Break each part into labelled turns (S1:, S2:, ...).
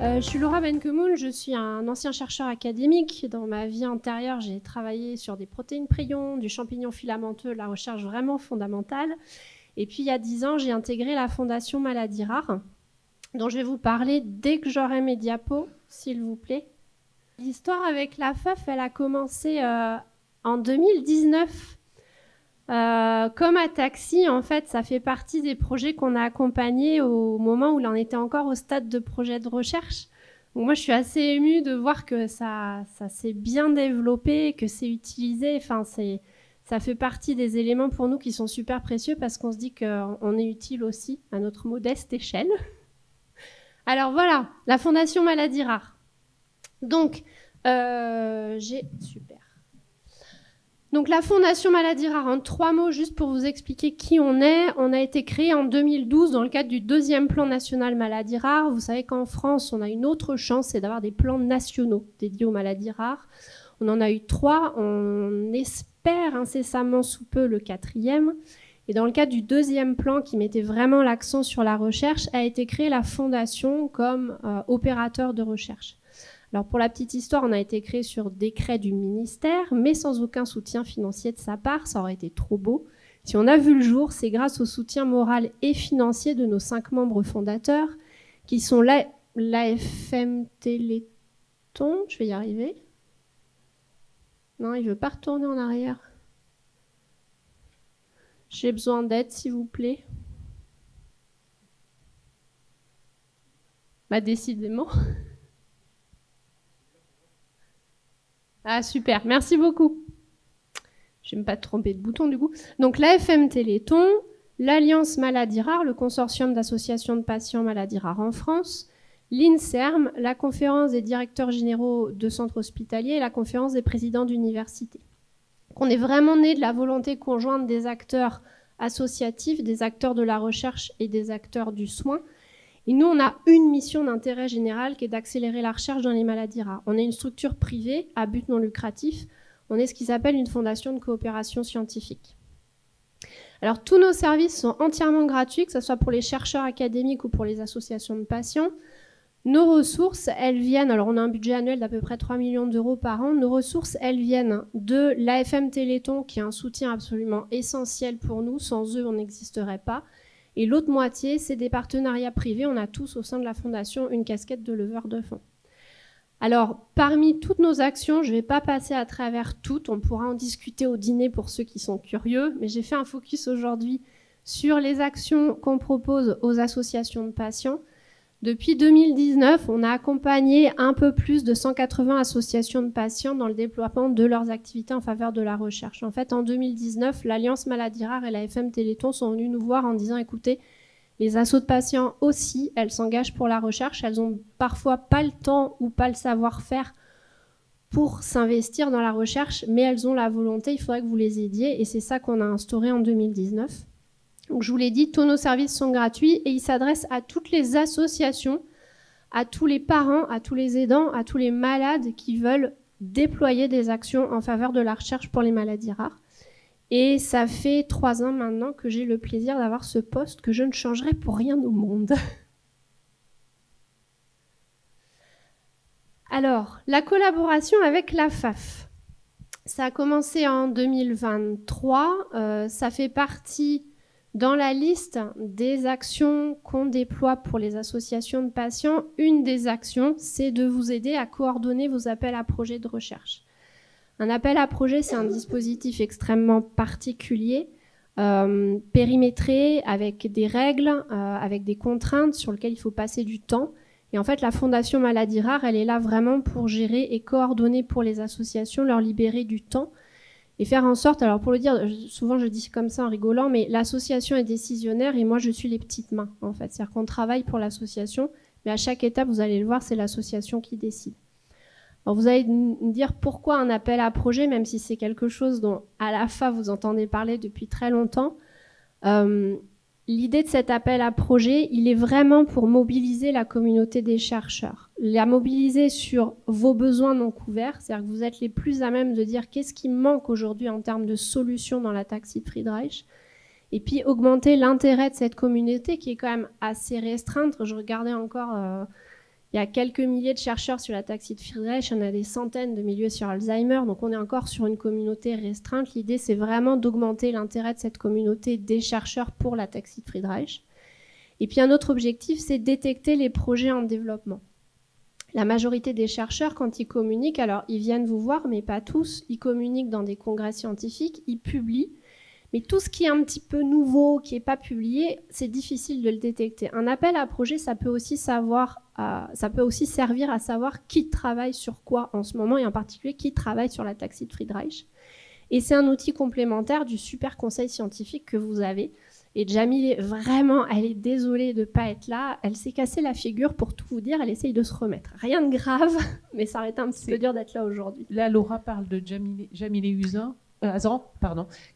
S1: Je suis Laura Benkemoun, je suis un ancien chercheur académique. Dans ma vie antérieure, j'ai travaillé sur des protéines prions, du champignon filamenteux, la recherche vraiment fondamentale. Et puis il y a 10 ans, j'ai intégré la Fondation Maladies Rares, dont je vais vous parler dès que j'aurai mes diapos, s'il vous plaît. L'histoire avec la FAF, elle a commencé en 2019. Comme Ataxi, en fait, ça fait partie des projets qu'on a accompagnés au moment où l'on était encore au stade de projet de recherche. Donc moi, je suis assez émue de voir que ça s'est bien développé, que c'est utilisé. Enfin, ça fait partie des éléments pour nous qui sont super précieux parce qu'on se dit qu'on est utile aussi à notre modeste échelle. Alors voilà, la Fondation Maladies Rares. Donc, super. Donc la Fondation Maladies Rares, en 3 mots, juste pour vous expliquer qui on est. On a été créé en 2012 dans le cadre du 2e plan national maladies rares. Vous savez qu'en France, on a une autre chance, c'est d'avoir des plans nationaux dédiés aux maladies rares. On en a eu 3, on espère incessamment sous peu le 4e. Et dans le cadre du 2e plan, qui mettait vraiment l'accent sur la recherche, a été créée la Fondation comme opérateur de recherche. Alors pour la petite histoire, on a été créé sur décret du ministère, mais sans aucun soutien financier de sa part, ça aurait été trop beau. Si on a vu le jour, c'est grâce au soutien moral et financier de nos 5 membres fondateurs, qui sont l'AFM Téléthon, je vais y arriver. Non, il ne veut pas retourner en arrière. J'ai besoin d'aide, s'il vous plaît. Bah, décidément. Ah, super, merci beaucoup. Je ne vais même pas te tromper de bouton, du coup. Donc, l'AFM Téléthon, l'Alliance Maladies Rares, le consortium d'associations de patients maladies rares en France, l'INSERM, la conférence des directeurs généraux de centres hospitaliers et la conférence des présidents d'universités. On est vraiment né de la volonté conjointe des acteurs associatifs, des acteurs de la recherche et des acteurs du soin. Et nous, on a une mission d'intérêt général qui est d'accélérer la recherche dans les maladies rares. On est une structure privée à but non lucratif. On est ce qu'ils appellent une fondation de coopération scientifique. Alors, tous nos services sont entièrement gratuits, que ce soit pour les chercheurs académiques ou pour les associations de patients. Nos ressources, elles viennent, alors on a un budget annuel d'à peu près 3 millions d'euros par an. Nos ressources, elles viennent de l'AFM Téléthon, qui est un soutien absolument essentiel pour nous. Sans eux, on n'existerait pas. Et l'autre moitié, c'est des partenariats privés. On a tous au sein de la Fondation une casquette de leveur de fonds. Alors, parmi toutes nos actions, je ne vais pas passer à travers toutes. On pourra en discuter au dîner pour ceux qui sont curieux. Mais j'ai fait un focus aujourd'hui sur les actions qu'on propose aux associations de patients. Depuis 2019, on a accompagné un peu plus de 180 associations de patients dans le déploiement de leurs activités en faveur de la recherche. En fait, en 2019, l'Alliance Maladies Rares et la FM Téléthon sont venus nous voir en disant « Écoutez, les assos de patients aussi, elles s'engagent pour la recherche. Elles n'ont parfois pas le temps ou pas le savoir-faire pour s'investir dans la recherche, mais elles ont la volonté, il faudrait que vous les aidiez. » Et c'est ça qu'on a instauré en 2019. Donc, je vous l'ai dit, tous nos services sont gratuits et ils s'adressent à toutes les associations, à tous les parents, à tous les aidants, à tous les malades qui veulent déployer des actions en faveur de la recherche pour les maladies rares. Et ça fait 3 ans maintenant que j'ai le plaisir d'avoir ce poste que je ne changerai pour rien au monde. Alors, la collaboration avec la FAF. Ça a commencé en 2023. Ça fait partie dans la liste des actions qu'on déploie pour les associations de patients. Une des actions, c'est de vous aider à coordonner vos appels à projets de recherche. Un appel à projet, c'est un dispositif extrêmement particulier, périmétré, avec des règles, avec des contraintes sur lesquelles il faut passer du temps. Et en fait, la Fondation Maladies Rares, elle est là vraiment pour gérer et coordonner pour les associations, leur libérer du temps et faire en sorte, alors pour le dire, souvent je dis comme ça en rigolant, mais l'association est décisionnaire et moi je suis les petites mains en fait. C'est-à-dire qu'on travaille pour l'association, mais à chaque étape, vous allez le voir, c'est l'association qui décide. Alors vous allez me dire pourquoi un appel à projet, même si c'est quelque chose dont à la fin vous entendez parler depuis très longtemps. L'idée de cet appel à projet, il est vraiment pour mobiliser la communauté des chercheurs. La mobiliser sur vos besoins non couverts, c'est-à-dire que vous êtes les plus à même de dire qu'est-ce qui manque aujourd'hui en termes de solutions dans l'ataxie de Friedreich. Et puis augmenter l'intérêt de cette communauté qui est quand même assez restreinte. Je regardais encore Il y a quelques milliers de chercheurs sur la taxi de Friedreich, il y en a des centaines de milliers sur Alzheimer, donc on est encore sur une communauté restreinte. L'idée, c'est vraiment d'augmenter l'intérêt de cette communauté des chercheurs pour la taxi de Friedreich. Et puis un autre objectif, c'est détecter les projets en développement. La majorité des chercheurs, quand ils communiquent, alors ils viennent vous voir, mais pas tous, ils communiquent dans des congrès scientifiques, ils publient, mais tout ce qui est un petit peu nouveau, qui n'est pas publié, c'est difficile de le détecter. Un appel à projet, ça peut aussi servir à savoir qui travaille sur quoi en ce moment, et en particulier qui travaille sur la taxi de Friedreich. Et c'est un outil complémentaire du super conseil scientifique que vous avez. Et Jamil, vraiment, elle est désolée de ne pas être là. Elle s'est cassée la figure, pour tout vous dire, elle essaye de se remettre. Rien de grave, mais ça aurait été un petit peu dur d'être là aujourd'hui.
S2: Là, Laura parle de Jamil Hazan,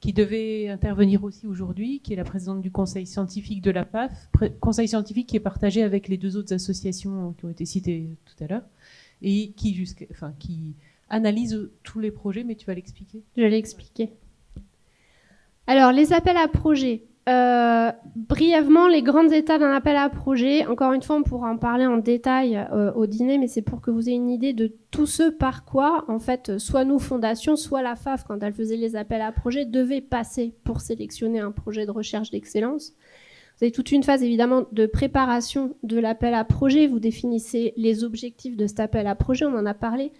S2: qui devait intervenir aussi aujourd'hui, qui est la présidente du conseil scientifique de la PAF, conseil scientifique qui est partagé avec les 2 autres associations qui ont été citées tout à l'heure, et qui analyse tous les projets, mais tu vas l'expliquer.
S1: Je vais l'expliquer. Alors, les appels à projets. Brièvement, les grandes étapes d'un appel à projet. Encore une fois, on pourra en parler en détail au dîner, mais c'est pour que vous ayez une idée de tout ce par quoi, en fait, soit nous, Fondation, soit la FAF, quand elle faisait les appels à projets, devait passer pour sélectionner un projet de recherche d'excellence. Vous avez toute une phase, évidemment, de préparation de l'appel à projet. Vous définissez les objectifs de cet appel à projet, on en a parlé.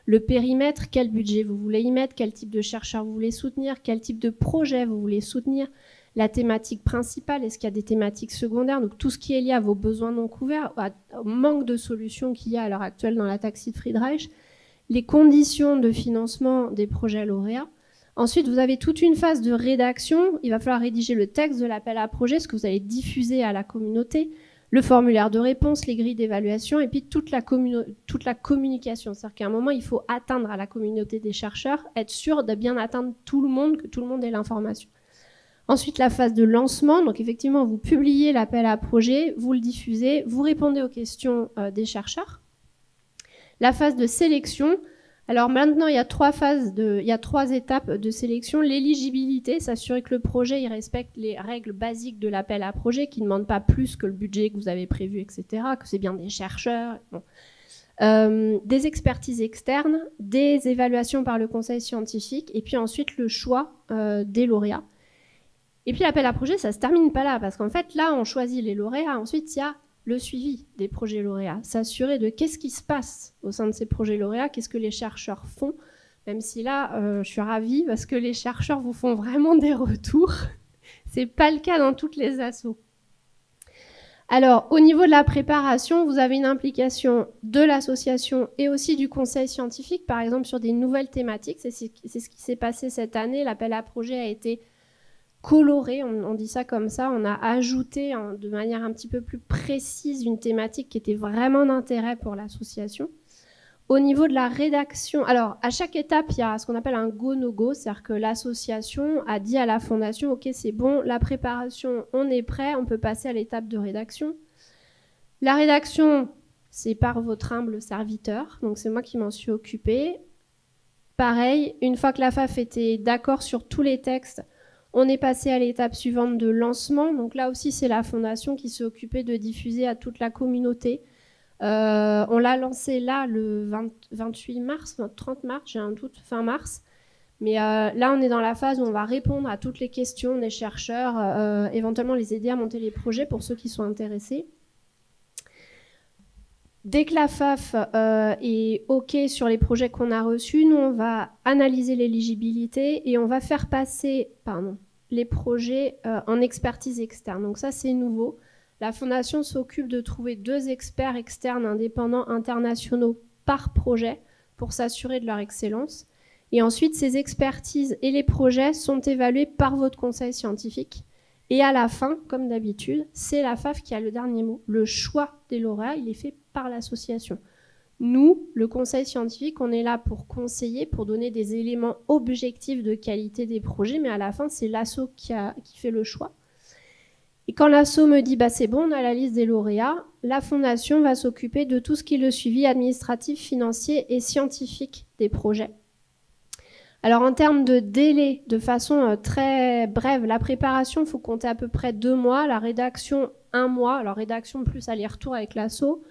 S1: Le périmètre, quel budget vous voulez y mettre, quel type de chercheurs vous voulez soutenir, quel type de projet vous voulez soutenir, la thématique principale, est-ce qu'il y a des thématiques secondaires, donc tout ce qui est lié à vos besoins non couverts, au manque de solutions qu'il y a à l'heure actuelle dans la taxi de Friedreich, les conditions de financement des projets lauréats. Ensuite, vous avez toute une phase de rédaction, il va falloir rédiger le texte de l'appel à projet, ce que vous allez diffuser à la communauté, le formulaire de réponse, les grilles d'évaluation, et puis toute la communication. C'est-à-dire qu'à un moment, il faut atteindre à la communauté des chercheurs, être sûr de bien atteindre tout le monde, que tout le monde ait l'information. Ensuite, la phase de lancement. Donc, effectivement, vous publiez l'appel à projet, vous le diffusez, vous répondez aux questions des chercheurs. La phase de sélection. Alors maintenant, il y a 3 étapes de sélection. L'éligibilité, s'assurer que le projet il respecte les règles basiques de l'appel à projet, qui ne demandent pas plus que le budget que vous avez prévu, etc., que c'est bien des chercheurs. Bon. Des expertises externes, des évaluations par le conseil scientifique, et puis ensuite le choix des lauréats. Et puis l'appel à projet, ça ne se termine pas là, parce qu'en fait, là, on choisit les lauréats. Ensuite, il y a le suivi des projets lauréats, s'assurer de qu'est-ce qui se passe au sein de ces projets lauréats, qu'est-ce que les chercheurs font, même si là, je suis ravie, parce que les chercheurs vous font vraiment des retours. Ce n'est pas le cas dans toutes les assos. Alors, au niveau de la préparation, vous avez une implication de l'association et aussi du conseil scientifique, par exemple sur des nouvelles thématiques. C'est ce qui s'est passé cette année. L'appel à projet a été coloré, on dit ça comme ça, on a ajouté de manière un petit peu plus précise une thématique qui était vraiment d'intérêt pour l'association. Au niveau de la rédaction, alors à chaque étape, il y a ce qu'on appelle un go-no-go, c'est-à-dire que l'association a dit à la fondation, ok c'est bon, la préparation, on est prêt, on peut passer à l'étape de rédaction. La rédaction, c'est par votre humble serviteur, donc c'est moi qui m'en suis occupée. Pareil, une fois que la FAF était d'accord sur tous les textes, on est passé à l'étape suivante de lancement. Donc là aussi, c'est la fondation qui s'est occupée de diffuser à toute la communauté. On l'a lancé là le 28 mars, 30 mars, j'ai un doute, fin mars. Mais là, on est dans la phase où on va répondre à toutes les questions des chercheurs, éventuellement les aider à monter les projets pour ceux qui sont intéressés. Dès que la FAF est OK sur les projets qu'on a reçus, nous, on va analyser l'éligibilité et on va faire passer les projets en expertise externe. Donc ça, c'est nouveau. La Fondation s'occupe de trouver 2 experts externes indépendants internationaux par projet pour s'assurer de leur excellence. Et ensuite, ces expertises et les projets sont évalués par votre conseil scientifique. Et à la fin, comme d'habitude, c'est la FAF qui a le dernier mot. Le choix des lauréats, il est fait par l'association. Nous, le conseil scientifique, on est là pour conseiller, pour donner des éléments objectifs de qualité des projets, mais à la fin, c'est l'asso qui fait le choix. Et quand l'asso me dit « c'est bon, on a la liste des lauréats », la fondation va s'occuper de tout ce qui est le suivi administratif, financier et scientifique des projets. Alors en termes de délai, de façon très brève, la préparation, il faut compter à peu près 2 mois, la rédaction 1 mois, alors rédaction plus aller-retour avec l'asso,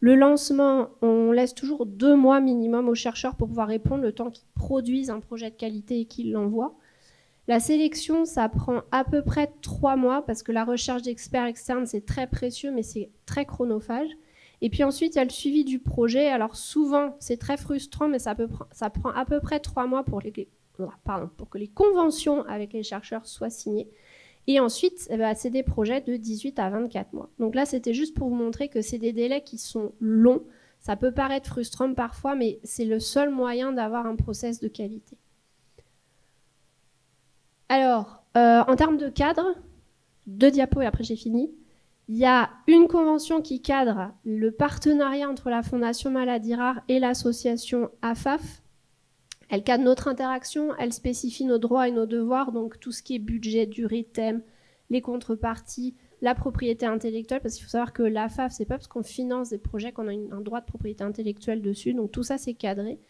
S1: Le lancement, on laisse toujours 2 mois minimum aux chercheurs pour pouvoir répondre, le temps qu'ils produisent un projet de qualité et qu'ils l'envoient. La sélection, ça prend à peu près 3 mois parce que la recherche d'experts externes, c'est très précieux, mais c'est très chronophage. Et puis ensuite, il y a le suivi du projet. Alors souvent, c'est très frustrant, mais ça prend à peu près 3 mois pour que les conventions avec les chercheurs soient signées. Et ensuite, c'est des projets de 18 à 24 mois. Donc là, c'était juste pour vous montrer que c'est des délais qui sont longs. Ça peut paraître frustrant parfois, mais c'est le seul moyen d'avoir un process de qualité. Alors, en termes de cadre, 2 diapos et après j'ai fini. Il y a une convention qui cadre le partenariat entre la Fondation Maladies Rares et l'association AFAF. Elle cadre notre interaction, elle spécifie nos droits et nos devoirs, donc tout ce qui est budget, durée, thème, les contreparties, la propriété intellectuelle, parce qu'il faut savoir que l'AFAF, c'est pas parce qu'on finance des projets qu'on a un droit de propriété intellectuelle dessus, donc tout ça c'est cadré.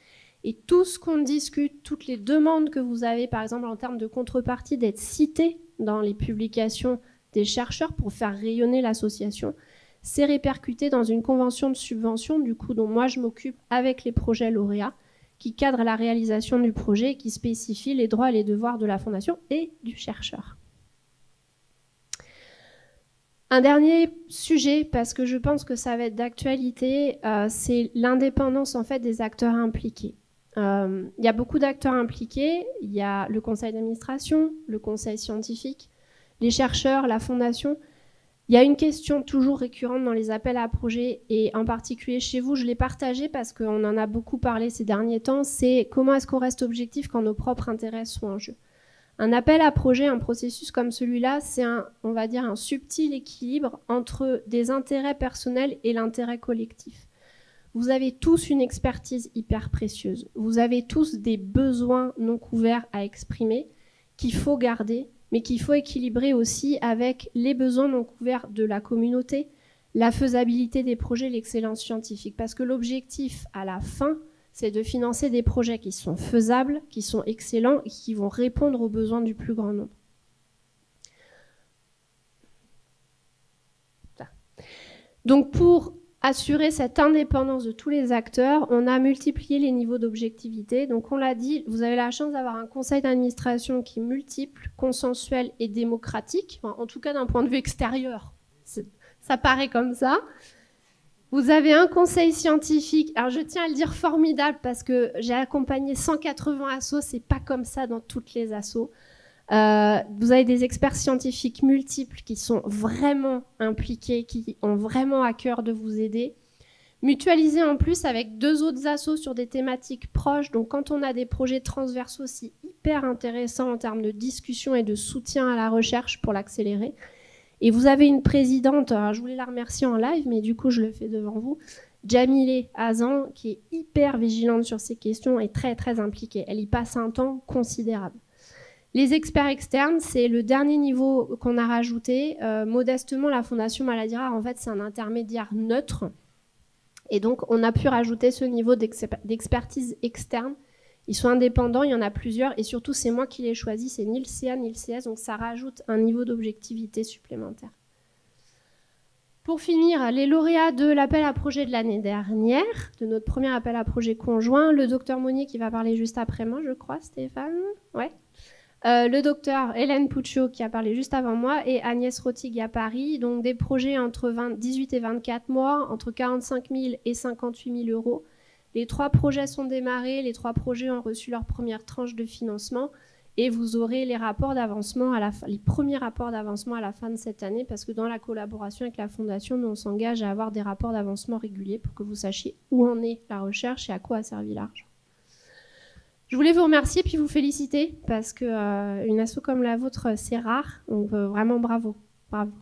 S1: Et tout ce qu'on discute, toutes les demandes que vous avez, par exemple en termes de contrepartie, d'être cité dans les publications des chercheurs pour faire rayonner l'association, c'est répercuté dans une convention de subvention, du coup, dont moi je m'occupe avec les projets lauréats, qui cadre la réalisation du projet et qui spécifie les droits et les devoirs de la Fondation et du chercheur. Un dernier sujet, parce que je pense que ça va être d'actualité, c'est l'indépendance en fait des acteurs impliqués. Il y a beaucoup d'acteurs impliqués, il y a le conseil d'administration, le conseil scientifique, les chercheurs, la Fondation. Il y a une question toujours récurrente dans les appels à projets, et en particulier chez vous, je l'ai partagée parce qu'on en a beaucoup parlé ces derniers temps, c'est comment est-ce qu'on reste objectif quand nos propres intérêts sont en jeu. Un appel à projet, un processus comme celui-là, c'est on va dire un subtil équilibre entre des intérêts personnels et l'intérêt collectif. Vous avez tous une expertise hyper précieuse. Vous avez tous des besoins non couverts à exprimer qu'il faut garder, mais qu'il faut équilibrer aussi avec les besoins non couverts de la communauté, la faisabilité des projets, l'excellence scientifique. Parce que l'objectif, à la fin, c'est de financer des projets qui sont faisables, qui sont excellents et qui vont répondre aux besoins du plus grand nombre. Donc pour assurer cette indépendance de tous les acteurs, on a multiplié les niveaux d'objectivité. Donc on l'a dit, vous avez la chance d'avoir un conseil d'administration qui est multiple, consensuel et démocratique, enfin, en tout cas d'un point de vue extérieur, ça paraît comme ça. Vous avez un conseil scientifique, alors je tiens à le dire formidable parce que j'ai accompagné 180 assos, c'est pas comme ça dans toutes les assos. Vous avez des experts scientifiques multiples qui sont vraiment impliqués, qui ont vraiment à cœur de vous aider. Mutualisé en plus avec 2 autres assos sur des thématiques proches. Donc quand on a des projets transversaux, c'est hyper intéressant en termes de discussion et de soutien à la recherche pour l'accélérer. Et vous avez une présidente, alors je voulais la remercier en live, mais du coup je le fais devant vous, Jamilé Hazan, qui est hyper vigilante sur ces questions et très très impliquée. Elle y passe un temps considérable. Les experts externes, c'est le dernier niveau qu'on a rajouté. Modestement, la Fondation Maladies Rares, en fait, c'est un intermédiaire neutre. Et donc, on a pu rajouter ce niveau d'expertise externe. Ils sont indépendants, il y en a plusieurs. Et surtout, c'est moi qui les choisis, c'est ni le CA ni le CS. Donc, ça rajoute un niveau d'objectivité supplémentaire. Pour finir, les lauréats de l'appel à projet de l'année dernière, de notre premier appel à projet conjoint, le docteur Monnier qui va parler juste après moi, je crois, Stéphane. Ouais. Le docteur Hélène Puccio qui a parlé juste avant moi et Agnès Rotig à Paris, donc des projets entre 18 et 24 mois, entre 45 000 et 58 000 euros. Les 3 projets sont démarrés, les 3 projets ont reçu leur première tranche de financement et vous aurez les rapports d'avancement les premiers rapports d'avancement à la fin de cette année parce que dans la collaboration avec la Fondation, nous on s'engage à avoir des rapports d'avancement réguliers pour que vous sachiez où en est la recherche et à quoi a servi l'argent. Je voulais vous remercier puis vous féliciter parce qu'une asso comme la vôtre, c'est rare. Donc vraiment bravo. Bravo.